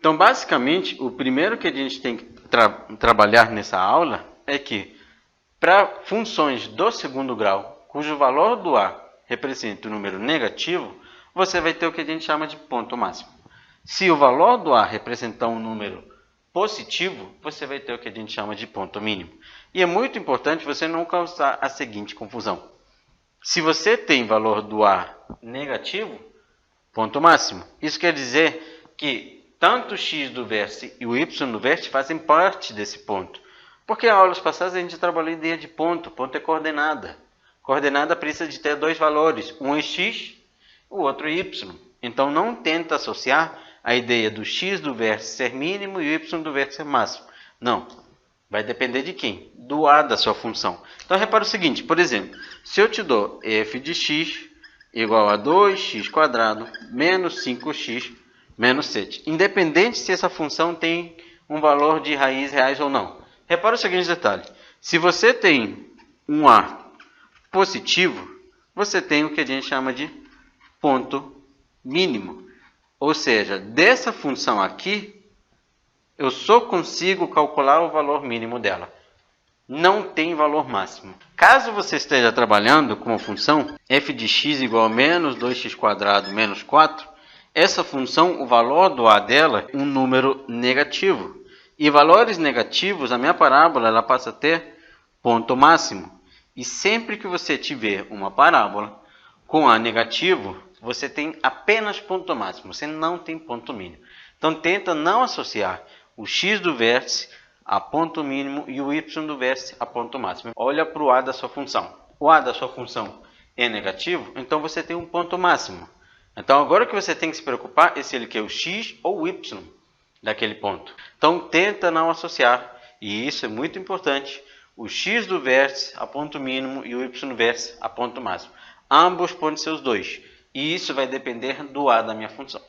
Então, basicamente, o primeiro que a gente tem que trabalhar nessa aula é que, para funções do segundo grau, cujo valor do A representa o número negativo, você vai ter o que a gente chama de ponto máximo. Se o valor do A representar um número positivo, você vai ter o que a gente chama de ponto mínimo. E é muito importante você não causar a seguinte confusão. Se você tem valor do A negativo, ponto máximo. Isso quer dizer que tanto o x do vértice e o y do vértice fazem parte desse ponto. Porque em aulas passadas a gente trabalhou a ideia de ponto. Ponto é coordenada. Coordenada precisa de ter dois valores. Um é x, o outro é y. Então não tenta associar a ideia do x do vértice ser mínimo e o y do vértice ser máximo. Não. Vai depender de quem? Do A da sua função. Então repara o seguinte, por exemplo, se eu te dou f de x igual a 2x² menos 5x menos 7. Independente se essa função tem um valor de raiz reais ou não. Repara o seguinte detalhe. Se você tem um A positivo, você tem o que a gente chama de ponto mínimo. Ou seja, dessa função aqui, eu só consigo calcular o valor mínimo dela. Não tem valor máximo. Caso você esteja trabalhando com a função f de x igual a menos 2x² menos 4, essa função, o valor do A dela é um número negativo. E valores negativos, a minha parábola ela passa a ter ponto máximo. E sempre que você tiver uma parábola com A negativo, você tem apenas ponto máximo, você não tem ponto mínimo. Então tenta não associar o x do vértice a ponto mínimo e o y do vértice a ponto máximo. Olha para o A da sua função. O A da sua função é negativo, então você tem um ponto máximo. Então agora o que você tem que se preocupar é se ele quer o x ou o y daquele ponto. Então tenta não associar, e isso é muito importante, o x do vértice a ponto mínimo e o y do vértice a ponto máximo. Ambos podem ser os dois, e isso vai depender do A da minha função.